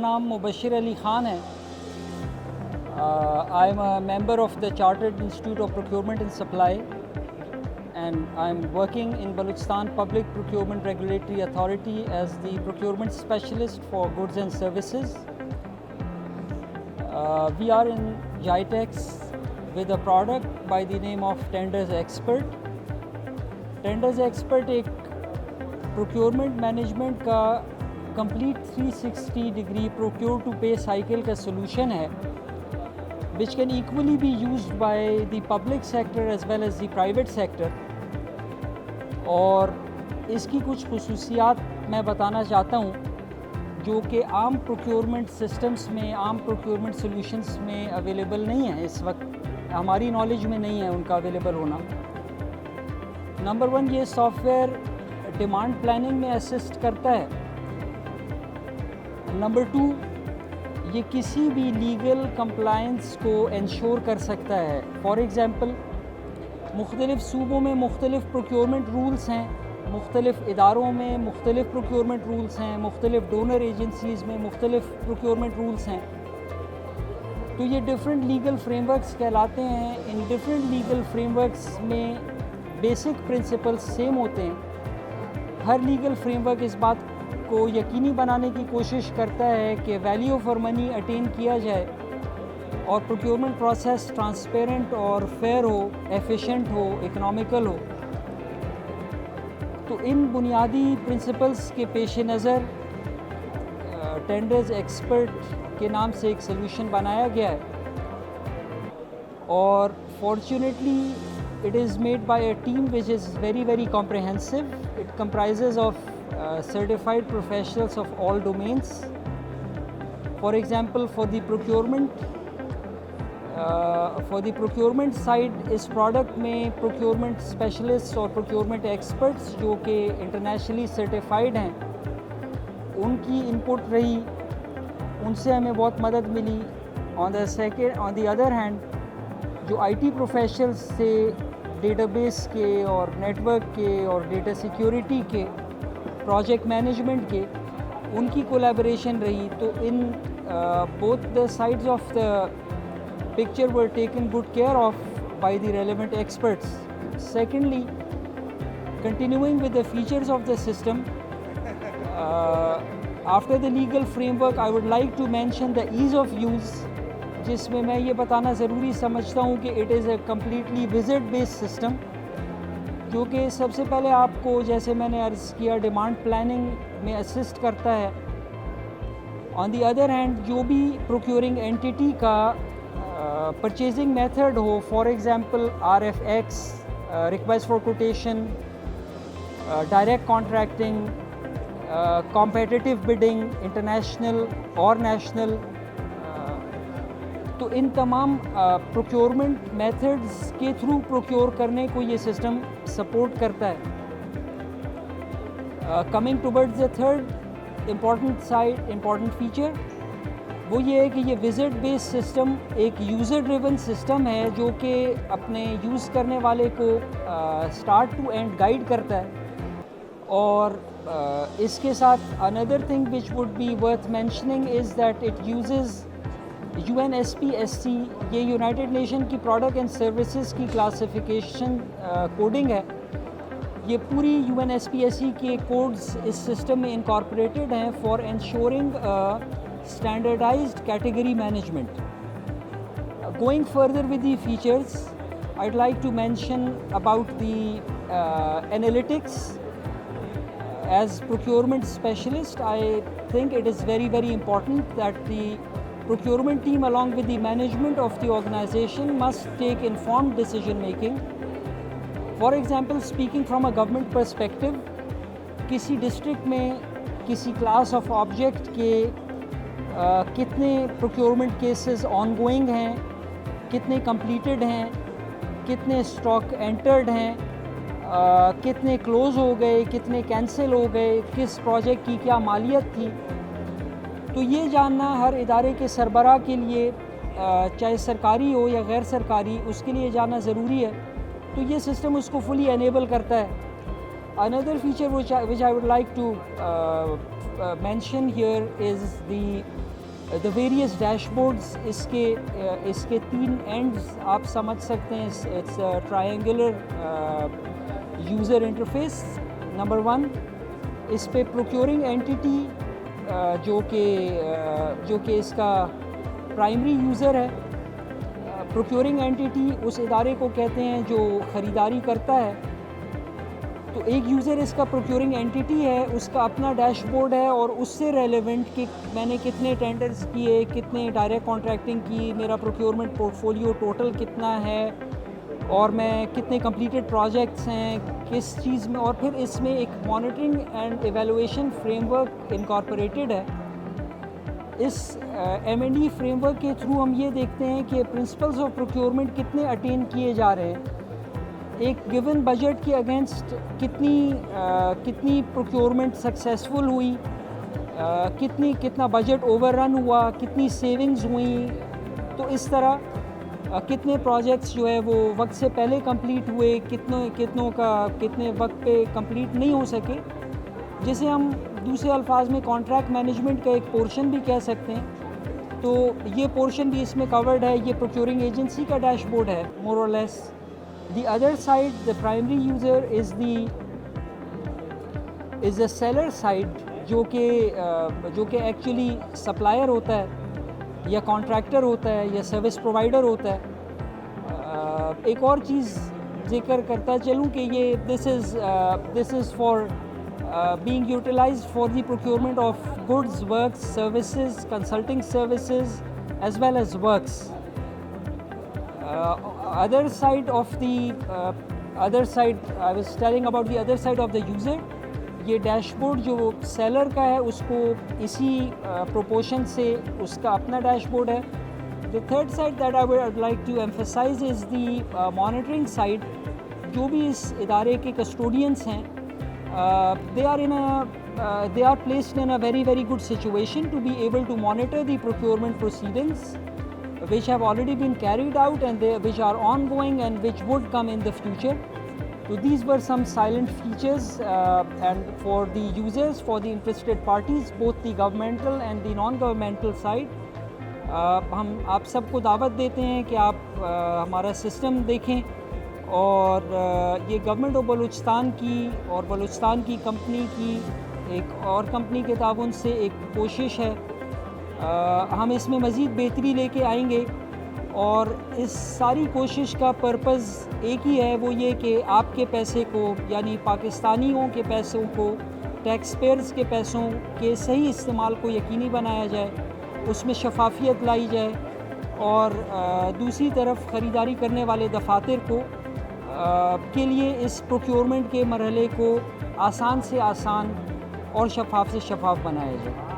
نام مبشر علی خان ہے. I am a member of the Chartered Institute of Procurement and Supply, and I am working in Balochistan Public Procurement Regulatory Authority as the procurement specialist for goods and services. We are in GITEX with a product by the name of Tenders Expert. Tenders Expert ایک procurement management کا complete 360 degree procure to pay cycle کا solution ہے, which can equally be used by the public sector as well as the private sector. اور اس کی کچھ خصوصیات میں بتانا چاہتا ہوں جو کہ عام پروکیورمنٹ سسٹمز میں، عام پروکیورمنٹ سولوشنز میں اویلیبل نہیں ہیں. اس وقت ہماری نالج میں نہیں ہے ان کا اویلیبل ہونا. نمبر 1، یہ سافٹ ویئر ڈیمانڈ پلاننگ میں اسسٹ کرتا ہے. نمبر 2، یہ کسی بھی لیگل کمپلائنس کو انشور کر سکتا ہے. فار ایگزامپل، مختلف صوبوں میں مختلف پروکیورمنٹ رولز ہیں، مختلف اداروں میں مختلف پروکیورمنٹ رولز ہیں، مختلف ڈونر ایجنسیز میں مختلف پروکیورمنٹ رولز ہیں. تو یہ ڈفرینٹ لیگل فریم ورکس کہلاتے ہیں. ان ڈفرینٹ لیگل فریم ورکس میں بیسک پرنسپلز سیم ہوتے ہیں. ہر لیگل فریم ورک اس بات کو یقینی بنانے کی کوشش کرتا ہے کہ ویلیو فار منی اٹین کیا جائے اور پروکیورمنٹ پروسیس ٹرانسپیرنٹ اور فیئر ہو، ایفیشینٹ ہو، اکنامیکل ہو. تو ان بنیادی پرنسپلز کے پیش نظر ٹینڈرز ایکسپرٹ کے نام سے ایک سلوشن بنایا گیا ہے. اور fortunately it is made by a team which is very, very comprehensive. It comprises of certified professionals of all domains. For example, for the procurement side, اس پروڈکٹ میں procurement specialists اور procurement experts جو کہ internationally certified ہیں، ان کی input رہی، ان سے ہمیں بہت مدد ملی. on the other hand، جو IT professionals سے ڈیٹا بیس کے اور نیٹ ورک کے اور ڈیٹا سیکیورٹی کے، پروجیکٹ مینجمنٹ کے، ان کی کولیبریشن رہی. تو ان both the sides of the picture were taken good care of by the relevant experts. Secondly, continuing with the features of the system, after the legal framework, I would like to mention the ease of use, جس میں میں یہ بتانا ضروری سمجھتا ہوں کہ it is a completely visit based system, جو کہ سب سے پہلے آپ کو، جیسے میں نے عرض کیا، ڈیمانڈ پلاننگ میں اسسٹ کرتا ہے. آن دی ادر ہینڈ، جو بھی پروکیورنگ اینٹیٹی کا پرچیزنگ میتھڈ ہو، for example RFX، request for quotation, direct contracting, competitive bidding, international اور نیشنل، تو ان تمام پروکیورمنٹ میتھڈز کے تھرو پروکیور کرنے کو یہ سسٹم سپورٹ کرتا ہے. Coming towards the third important feature, وہ یہ ہے کہ یہ وزٹ بیس سسٹم ایک یوزر ڈریون سسٹم ہے جو کہ اپنے یوز کرنے والے کو اسٹارٹ ٹو اینڈ گائیڈ کرتا ہے. اور اس کے ساتھ another thing which would be worth mentioning is that it uses UNSPSC. یہ یونائٹڈ نیشن کی پروڈکٹ اینڈ سروسز کی کلاسیفیکیشن کوڈنگ ہے. یہ پوری UNSPSC کے کوڈز اس سسٹم میں انکارپوریٹڈ ہیں for ensuring standardised category management. Going further with the features, I'd like to mention about the analytics. As procurement specialist, I think it is very, very important that the procurement team along with the management of the organization must take informed decision making. For example, speaking from a government perspective, کسی district میں کسی class of object کے کتنے procurement cases on going ہیں، کتنے completed ہیں، کتنے stock entered ہیں، کتنے کلوز ہو گئے، کتنے کینسل ہو گئے، کس پروجیکٹ کی کیا مالیت تھی. تو یہ جاننا ہر ادارے کے سربراہ کے لیے، چاہے سرکاری ہو یا غیر سرکاری، اس کے لیے جاننا ضروری ہے. تو یہ سسٹم اس کو فلی انیبل کرتا ہے. Another feature which I would like to mention here is the the various dashboards اس کے 3 اینڈز آپ سمجھ سکتے ہیں. It's triangular user interface. Number 1 اس پہ پروکیورنگ اینٹیٹی جو کہ اس کا پرائمری یوزر ہے. پروکیورنگ اینٹیٹی اس ادارے کو کہتے ہیں جو خریداری کرتا ہے. تو ایک یوزر اس کا پروکیورنگ اینٹیٹی ہے, اس کا اپنا ڈیش بورڈ ہے اور اس سے ریلیونٹ کہ میں نے کتنے ٹینڈرز کیے, کتنے ڈائریکٹ کانٹریکٹنگ کی, میرا پروکیورمنٹ پورٹ فولیو ٹوٹل کتنا ہے, اور میں کتنے کمپلیٹڈ پروجیکٹس ہیں کس چیز میں. اور پھر اس میں ایک monitoring and evaluation frame work incorporated ہے. اس M&E فریم ورک کے تھرو ہم یہ دیکھتے ہیں کہ پرنسپلز آف پروکیورمنٹ کتنے اٹین کیے جا رہے ہیں, ایک گیون بجٹ کے اگینسٹ کتنی پروکیورمنٹ سکسیزفل ہوئی, کتنا بجٹ اوور رن ہوا, کتنی سیونگز ہوئیں. تو اس طرح کتنے پروجیکٹس جو ہے وہ وقت سے پہلے کمپلیٹ ہوئے, کتنے وقت پہ کمپلیٹ نہیں ہو سکے, جسے ہم دوسرے الفاظ میں کانٹریکٹ مینجمنٹ کا ایک پورشن بھی کہہ سکتے ہیں. تو یہ پورشن بھی اس میں کورڈ ہے. یہ پروکیورنگ ایجنسی کا ڈیش بورڈ ہے مور اور لیس. The other side, the primary user is the seller side, جو کہ ایکچولی سپلائر ہوتا ہے یا کانٹریکٹر ہوتا ہے یا سروس پرووائڈر ہوتا ہے. ایک اور چیز ذکر کرتا چلوں کہ یہ this is for being utilized for the procurement of goods, works, services, consulting services as well as works. Other side, I was telling about the other side of the user. یہ ڈیش بورڈ جو seller کا ہے اس کو اسی proportion سے اس کا اپنا dash board ہے. The third side that I would like to emphasize is the monitoring side. جو بھی اس ادارے کے کسٹوڈینس ہیں, they are placed in a very very good situation to be able to monitor the procurement proceedings which have already been carried out and which are ongoing and which would come in the future. So these were some silent features and for the users, for the interested parties, both the governmental and the non-governmental side. ہم آپ سب کو دعوت دیتے ہیں کہ آپ ہمارا system دیکھیں, اور یہ گورنمنٹ آف بلوچستان کی اور بلوچستان کی کمپنی کی ایک اور کمپنی کے تعاون سے ایک کوشش ہے. ہم اس میں مزید بہتری لے کے آئیں گے, اور اس ساری کوشش کا پرپز ایک ہی ہے, وہ یہ کہ آپ کے پیسے کو, یعنی پاکستانیوں کے پیسوں کو, ٹیکس پیئرز کے پیسوں کے صحیح استعمال کو یقینی بنایا جائے, اس میں شفافیت لائی جائے, اور دوسری طرف خریداری کرنے والے دفاتر کو کے لیے اس پروکیورمنٹ کے مرحلے کو آسان سے آسان اور شفاف سے شفاف بنایا جائے.